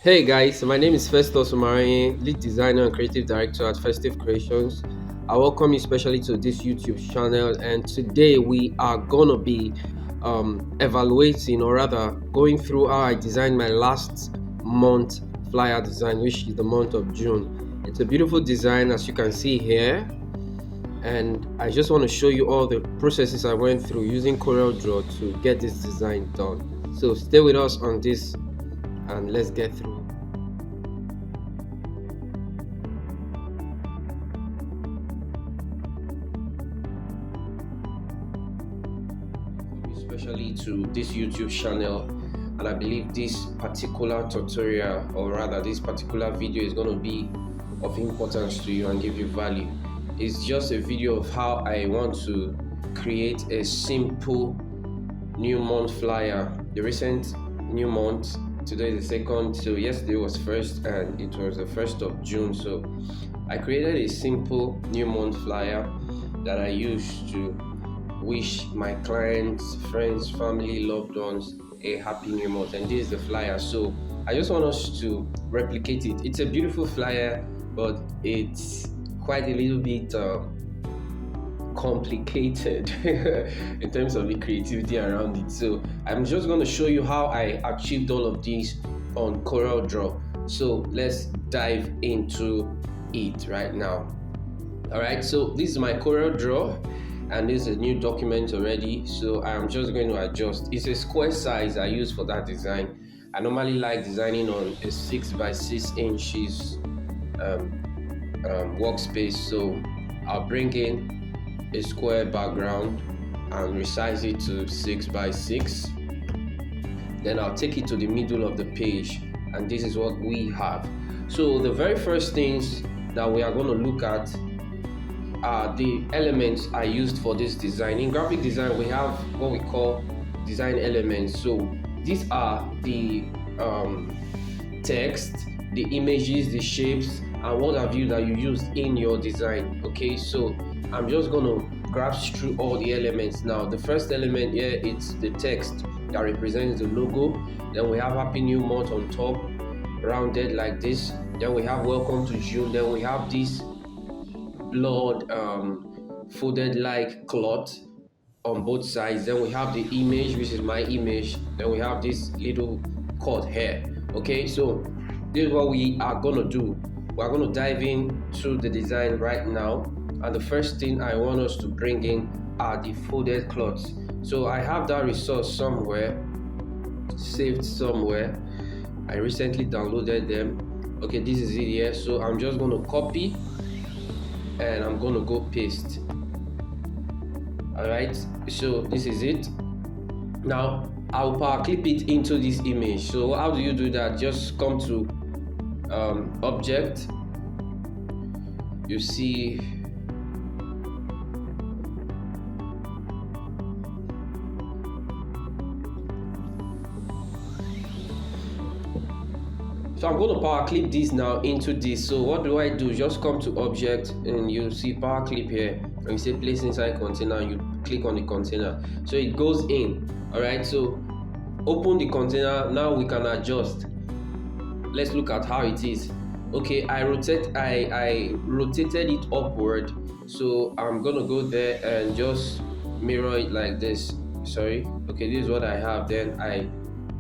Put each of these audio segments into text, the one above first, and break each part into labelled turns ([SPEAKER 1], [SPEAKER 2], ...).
[SPEAKER 1] Hey guys, my name is Festive, lead designer and creative director at Festive Creations. I welcome you especially to this YouTube channel, and today we are gonna be evaluating, or rather, going through how I designed my last month flyer design, which is the month of June. It's a beautiful design, as you can see here, and I just want to show you all the processes I went through using CorelDraw to get this design done. So stay with us on this, and let's get through. Especially to this YouTube channel, and I believe this particular tutorial, or rather this particular video, is going to be of importance to you and give you value. It's just a video of how I want to create a simple new month flyer. The recent new month, today is the second, so yesterday was first and it was the 1st of June. So I created a simple new month flyer that I used to wish my clients, friends, family, loved ones a happy new month, and this is the flyer. So I just want us to replicate it. It's a beautiful flyer, but it's quite a little bit complicated in terms of the creativity around it. So I'm just going to show you how I achieved all of these on CorelDraw. So let's dive into it right now. All right, so this is my CorelDraw, and this is a new document already, so I'm just going to adjust. It's a square size I use for that design. I normally like designing on a 6 by 6 inches workspace, so I'll bring in a square background and resize it to 6 by 6. Then I'll take it to the middle of the page, and this is what we have. So the very first things that we are going to look at are the elements I used for this design. In graphic design, we have what we call design elements. So these are the text, the images, the shapes, and what have you that you used in your design. Okay, so I'm just going to grasp through all the elements now. The first element here, it's the text that represents the logo. Then we have Happy New Month on top, rounded like this. Then we have Welcome to June. Then we have this blood folded like cloth on both sides. Then we have the image, which is my image. Then we have this little cut here. Okay, so this is what we are gonna do. We're gonna dive into the design right now, and the first thing I want us to bring in are the folded cloths. So I have that resource somewhere, saved somewhere. I recently downloaded them. Okay, this is it here. So I'm just gonna copy and I'm gonna go paste. All right, so this is it. Now I'll power clip it into this image. So how do you do that? Just come to object, you see so I'm going to power clip this now into this. So what do I do? Just come to object and you see power clip here, and you say place inside container, and you click on the container, so it goes in. All right, so open the container. Now we can adjust. Let's look at how it is. Okay, I rotated it upward, so I'm gonna go there and just mirror it like this. Sorry, okay, this is what I have. Then I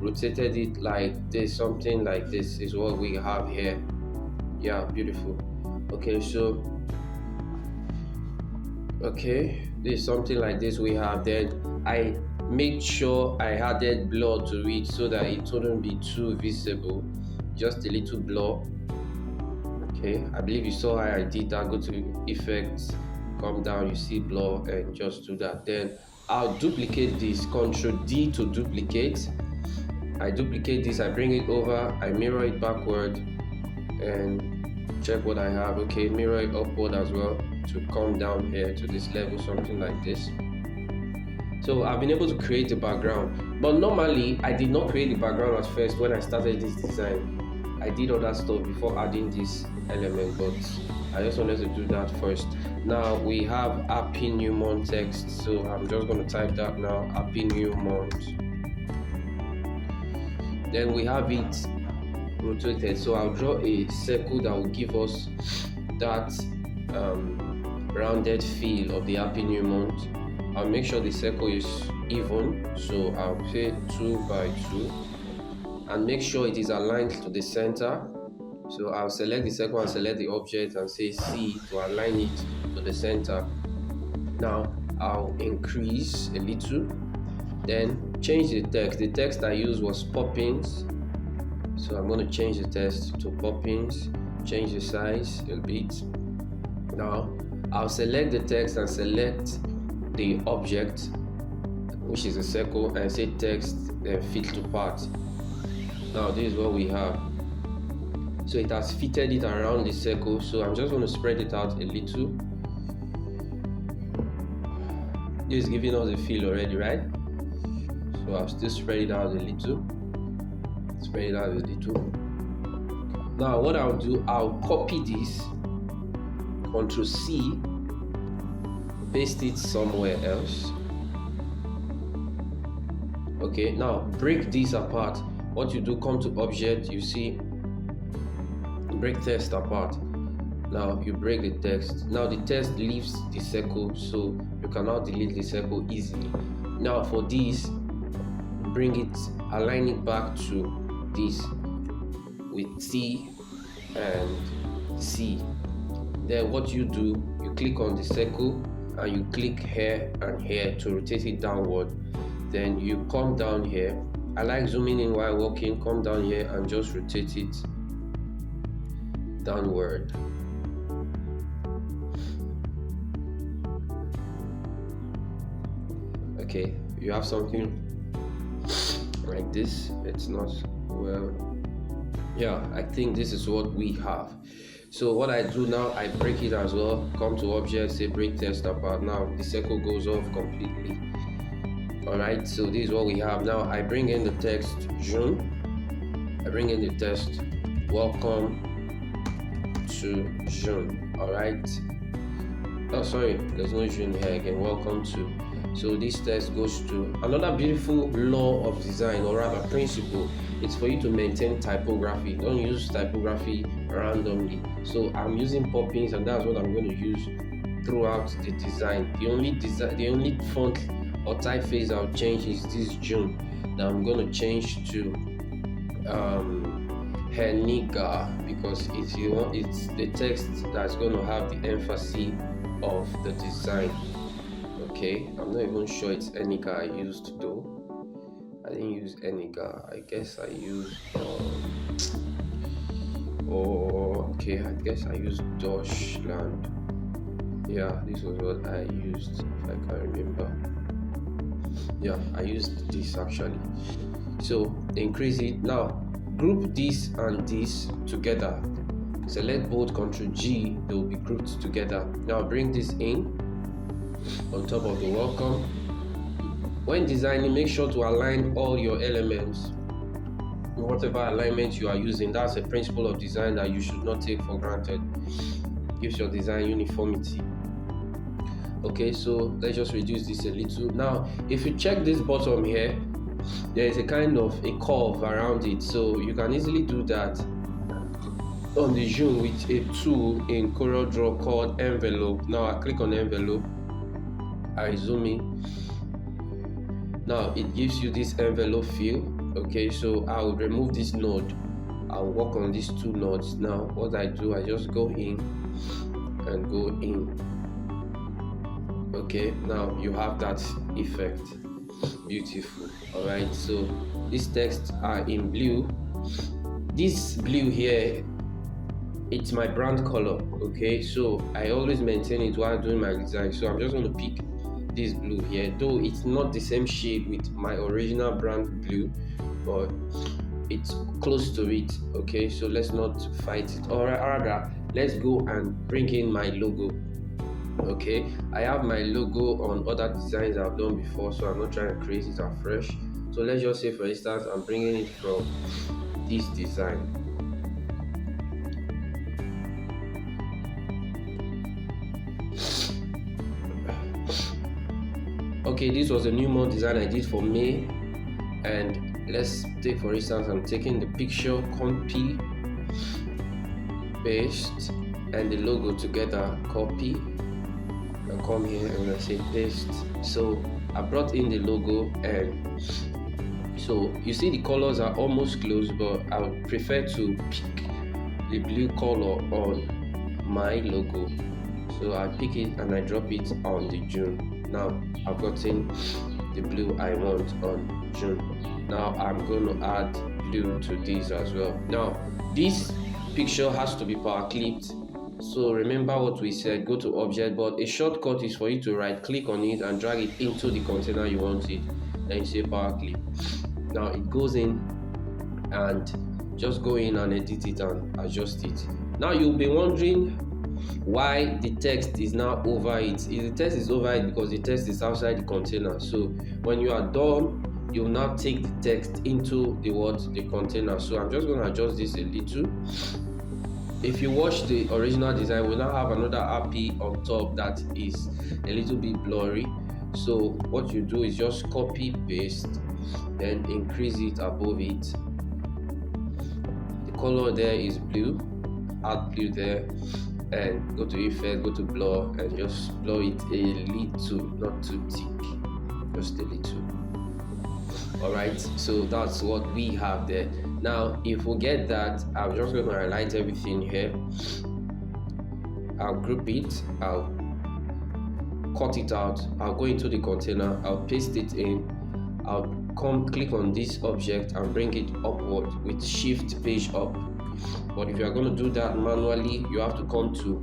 [SPEAKER 1] rotated it like this, something like this is what we have here. Yeah, beautiful. Okay, so okay, this is something like this we have. Then I made sure I added blur to it so that it wouldn't be too visible, just a little blur. Okay, I believe you saw how I did that. Go to effects, come down, you see blur, and just do that. Then I'll duplicate this, Ctrl D to duplicate. I duplicate this, I bring it over, I mirror it backward, and check what I have. Okay, mirror it upward as well to come down here to this level, something like this. So I've been able to create the background, but normally I did not create the background at first when I started this design. I did other stuff before adding this element, but I just wanted to do that first. Now we have Happy New Month text, so I'm just going to type that now, Happy New Month. Then we have it rotated. So I'll draw a circle that will give us that rounded feel of the happy new month. I'll make sure the circle is even, so I'll say 2 by 2, and make sure it is aligned to the center. So I'll select the circle and select the object and say C to align it to the center. Now I'll increase a little, then change the text. The text I used was poppins, so I'm going to change the text to poppins, change the size a bit. Now I'll select the text and select the object, which is a circle, and say text, then fit to part. Now this is what we have. So it has fitted it around the circle, so I'm just going to spread it out a little. This is giving us a feel already, right? So I'll still spread it out a little. Spread it out a little. Now what I'll do, I'll copy this, Ctrl C, paste it somewhere else. Okay, now break this apart. What you do, come to object, you see, break text apart. Now you break the text. Now the text leaves the circle, so you cannot delete the circle easily. Now for this, bring it, align it back to this with T and C. Then what you do, you click on the circle and you click here and here to rotate it downward. Then you come down here. I like zooming in while working. Come down here and just rotate it downward. Okay, you have something like this. It's not, well, yeah, I think this is what we have. So what I do now, I break it as well. Come to object, say break text apart. Now the circle goes off completely. Alright, so this is what we have. Now I bring in the text June. I bring in the text welcome to June. Alright. Oh sorry, there's no June here again. Welcome to. So this text goes to another beautiful law of design, or rather principle. It's for you to maintain typography. Don't use typography randomly. So I'm using poppins, and that's what I'm going to use throughout the design. The only font or typeface I'll change is this June. Now I'm going to change to Heniga, because it's the text that's going to have the emphasis of the design. Okay, I'm not even sure it's Enika I used though. I didn't use Enika. I guess I used okay, I guess I used Deutschland. Yeah, this was what I used, if I can remember. Yeah, I used this actually. So increase it. Now group this and this together. Select both, Ctrl G, they will be grouped together. Now bring this in on top of the welcome. When designing, make sure to align all your elements, whatever alignment you are using. That's a principle of design that you should not take for granted. Gives your design uniformity. Okay, so let's just reduce this a little. Now if you check this bottom here, there is a kind of a curve around it, so you can easily do that on the Zoom with a tool in CorelDraw called envelope. Now I click on envelope, I zoom in. Now it gives you this envelope feel. Okay, so I'll remove this node, I'll work on these two nodes. Now what I do, I just go in and go in. Okay, now you have that effect. Beautiful. All right, so these texts are in blue. This blue here, it's my brand color. Okay, so I always maintain it while doing my design. So I'm just going to pick this blue here, though it's not the same shade with my original brand blue, but it's close to it. Okay, so let's not fight it, or rather let's go and bring in my logo. Okay, I have my logo on other designs I've done before, so I'm not trying to create it afresh. So let's just say, for instance, I'm bringing it from this design. Okay, this was a new month design I did for May, and let's take for instance, I'm taking the picture, copy, paste, and the logo together, copy. I come here and I say paste. So I brought in the logo, and so you see the colors are almost close, but I would prefer to pick the blue color on my logo. So I pick it and I drop it on the June. Now I've gotten the blue I want on June. Now I'm going to add blue to this as well. Now this picture has to be power clipped. So remember what we said, go to object, but a shortcut is for you to right click on it and drag it into the container you want it. Then you say power clip. Now it goes in, and just go in and edit it and adjust it. Now you'll be wondering why the text is now over it. The text is over it because the text is outside the container. So when you are done, you'll now take the text into the container. So I'm just going to adjust this a little. If you watch the original design, we'll now have another RP on top that is a little bit blurry. So what you do is just copy, paste, then increase it above it. The color there is blue, add blue there, and go to effect, go to blur, and just blur it a little, not too thick, just a little. Alright, so that's what we have there. Now if we get that, I'm just going to highlight everything here. I'll group it, I'll cut it out, I'll go into the container, I'll paste it in, I'll click on this object and bring it upward with shift page up. But if you are going to do that manually, you have to come to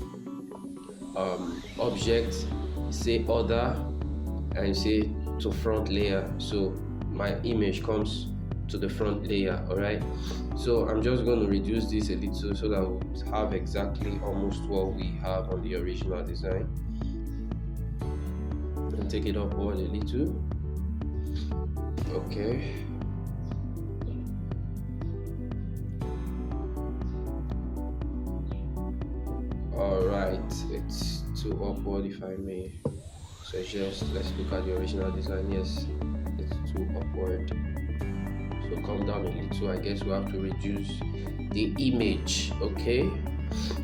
[SPEAKER 1] object, say other, and say to front layer. So my image comes to the front layer. Alright, so I'm just going to reduce this a little so that we'll have exactly almost what we have on the original design, and take it upward a little. Okay, alright, it's too upward if I may suggest. Let's look at the original design. Yes, it's too upward, so come down a little. I guess we have to reduce the image. Okay,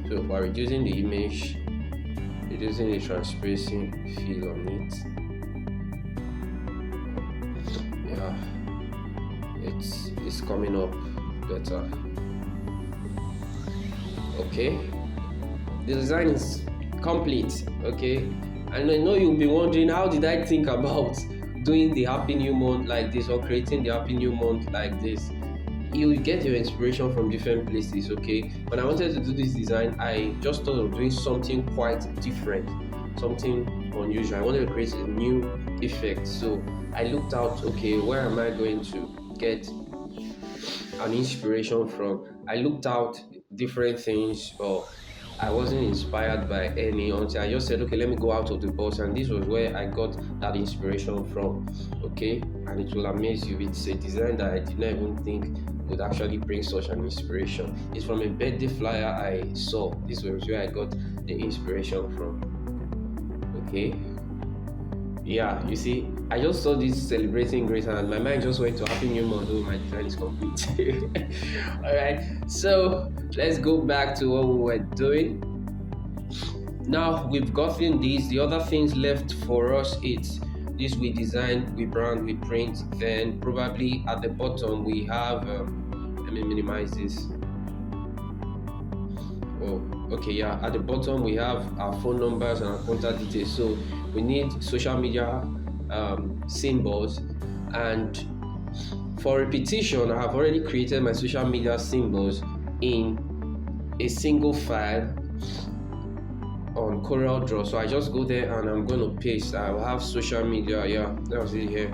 [SPEAKER 1] so by reducing the image, reducing the transparency feel on it, yeah, it's coming up better. Okay, the design is complete. Okay, and I know you'll be wondering, how did I think about doing the happy new month like this, or creating the happy new month like this? You get your inspiration from different places. Okay, when I wanted to do this design, I just thought of doing something quite different, something unusual. I wanted to create a new effect. So I looked out, okay, where am I going to get an inspiration from? I looked out different things, but I wasn't inspired by any until I just said, okay, let me go out of the box, and this was where I got that inspiration from. Okay, and it will amaze you. It's a design that I did not even think would actually bring such an inspiration. It's from a birthday flyer I saw. This was where I got the inspiration from. Okay, yeah, you see, I just saw this celebrating grace and my mind just went to happy new month. Oh, my design is complete. All right, so let's go back to what we were doing. Now we've gotten these. The other things left for us, it's this: we design, we brand, we print. Then probably at the bottom we have let me minimize this. Oh, okay, yeah, at the bottom we have our phone numbers and our contact details. So we need social media symbols, and for repetition I have already created my social media symbols in a single file on CorelDraw. So I just go there and I'm going to paste. I will have social media, yeah, that's it here.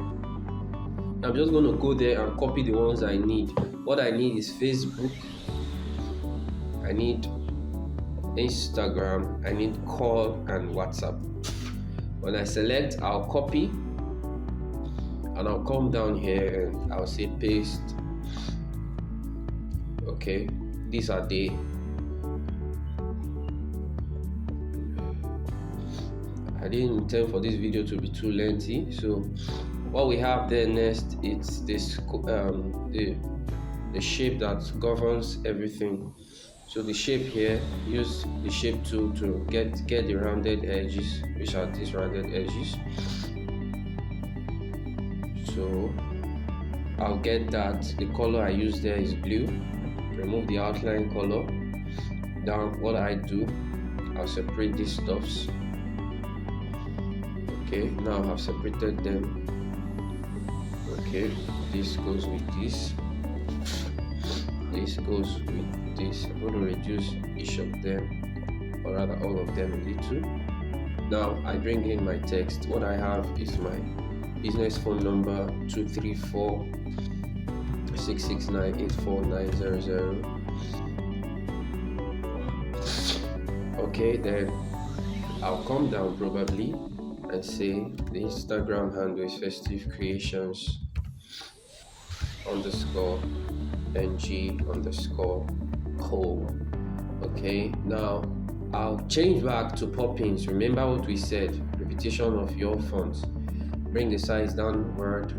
[SPEAKER 1] I'm just going to go there and copy the ones I need. What I need is Facebook, I need Instagram, I need call, and WhatsApp. When I select, I'll copy and I'll come down here and I'll say paste. Okay, these are the I didn't intend for this video to be too lengthy, so what we have there next, it's this the shape that governs everything. So the shape here, use the shape tool to get the rounded edges, which are these rounded edges. So I'll get that. The color I use there is blue. Remove the outline color. Now what I do, I'll separate these stuffs. Okay, now I've separated them. Okay, this goes with this. This goes with this. I'm going to reduce each of them, or rather all of them a little. Now I bring in my text. What I have is my business phone number 234 669 84900. Okay, then I'll come down probably and say the Instagram handle is Festive Creations _ng_co. Okay, now I'll change back to poppins. Remember what we said, repetition of your fonts. Bring the size downward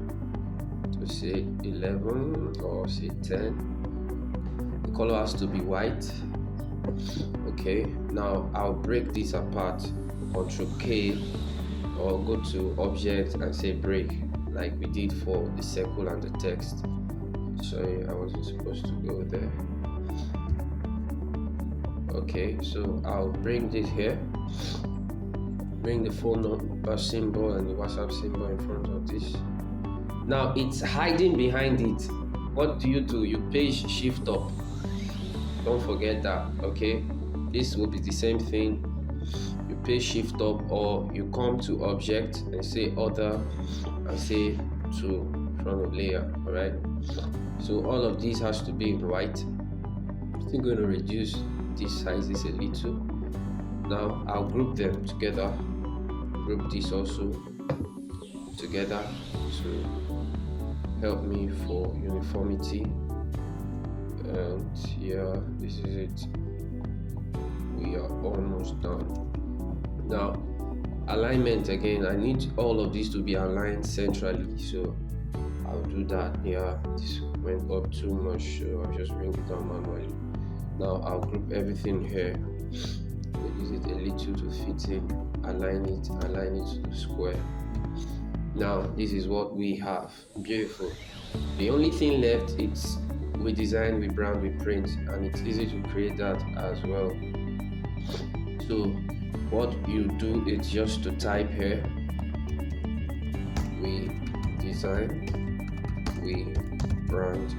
[SPEAKER 1] to say 11 or say 10. The color has to be white. Okay, now I'll break this apart. Ctrl K, or go to object and say break, like we did for the circle and the text. Sorry, I wasn't supposed to go there. Okay, so I'll bring this here, bring the phone number symbol and the WhatsApp symbol in front of this. Now it's hiding behind it. What do? You page shift up. Don't forget that. Okay, this will be the same thing. You page shift up, or you come to object and say other and say to front of layer. All right, so all of these has to be in white. I'm still going to reduce these sizes a little. Now I'll group them together, group this also together to help me for uniformity. And yeah, this is it. We are almost done. Now alignment again, I need all of these to be aligned centrally, so I'll do that. Yeah, this went up too much, so I'll just bring it down manually. Now I'll group everything here, use it a little to fit in, align it to the square. Now this is what we have. Beautiful. The only thing left, it's we design, we brand, we print, and it's easy to create that as well. So what you do is just to type here, we design, we brand,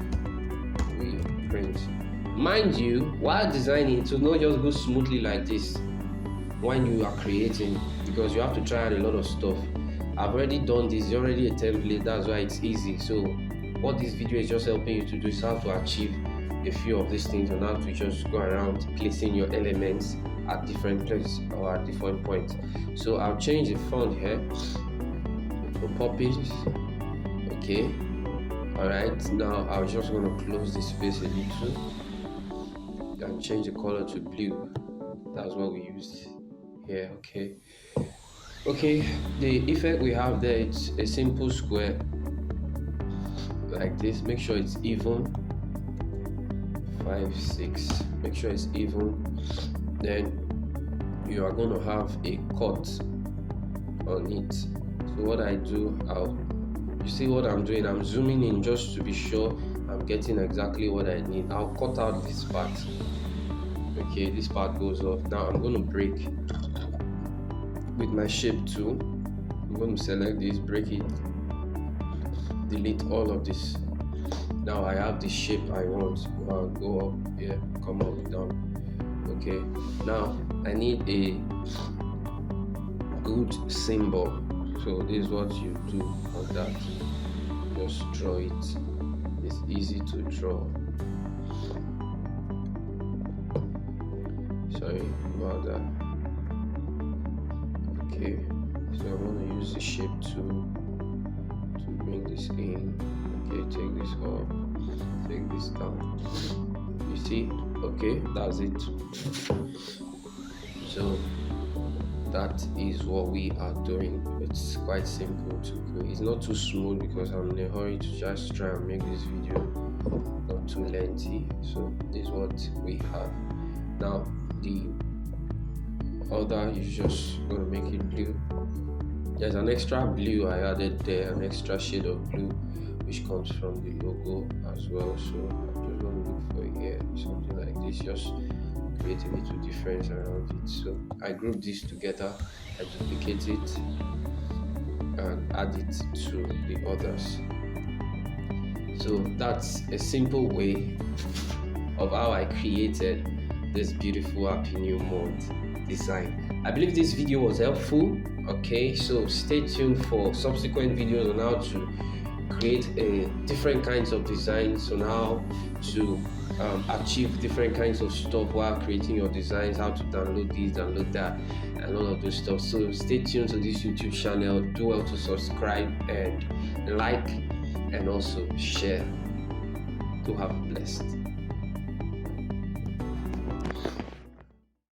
[SPEAKER 1] we print. Mind you, while designing, it will not just go smoothly like this when you are creating, because you have to try out a lot of stuff. I've already done this, it's already a template, that's why it's easy. So what this video is just helping you to do is how to achieve a few of these things, and how to just go around placing your elements at different places or at different points. So I'll change the font here to poppins. Okay, all right, now I'm just going to close this space a little and change the color to blue. That's what we used here. Okay, the effect we have there, it's a simple square like this. Make sure it's even, 5 6, make sure it's even. Then you are going to have a cut on it. So what I do, you see what I'm doing, I'm zooming in just to be sure I'm getting exactly what I need. I'll cut out this part. Okay, this part goes off. Now I'm going to break with my shape tool. I'm going to select this, break it, delete all of this. Now I have the shape I want. I'll go up here, come up, down. Okay, now I need a good symbol. So this is what you do on that. Just draw it. It's easy to draw. Sorry about that. Okay, so I'm going to use the shape tool to bring this in. Okay, take this up, take this down. You see? Okay, that's it. So that is what we are doing. It's quite simple to create. It's not too smooth because I'm in a hurry to just try and make this video not too lengthy. So this is what we have. Now the other is just going to make it blue. There's an extra blue I added there, an extra shade of blue which comes from the logo as well. So I'm just going to look for here something like this, just create a little difference around it. So I group this together, I duplicate it and add it to the others. So that's a simple way of how I created this beautiful Happy New Month design. I believe this video was helpful. Okay, so stay tuned for subsequent videos on how to create different kinds of designs, on how to achieve different kinds of stuff while creating your designs, how to download this, download that, and all of those stuff. So stay tuned to this YouTube channel. Do well to subscribe and like, and also share. Do have a blessed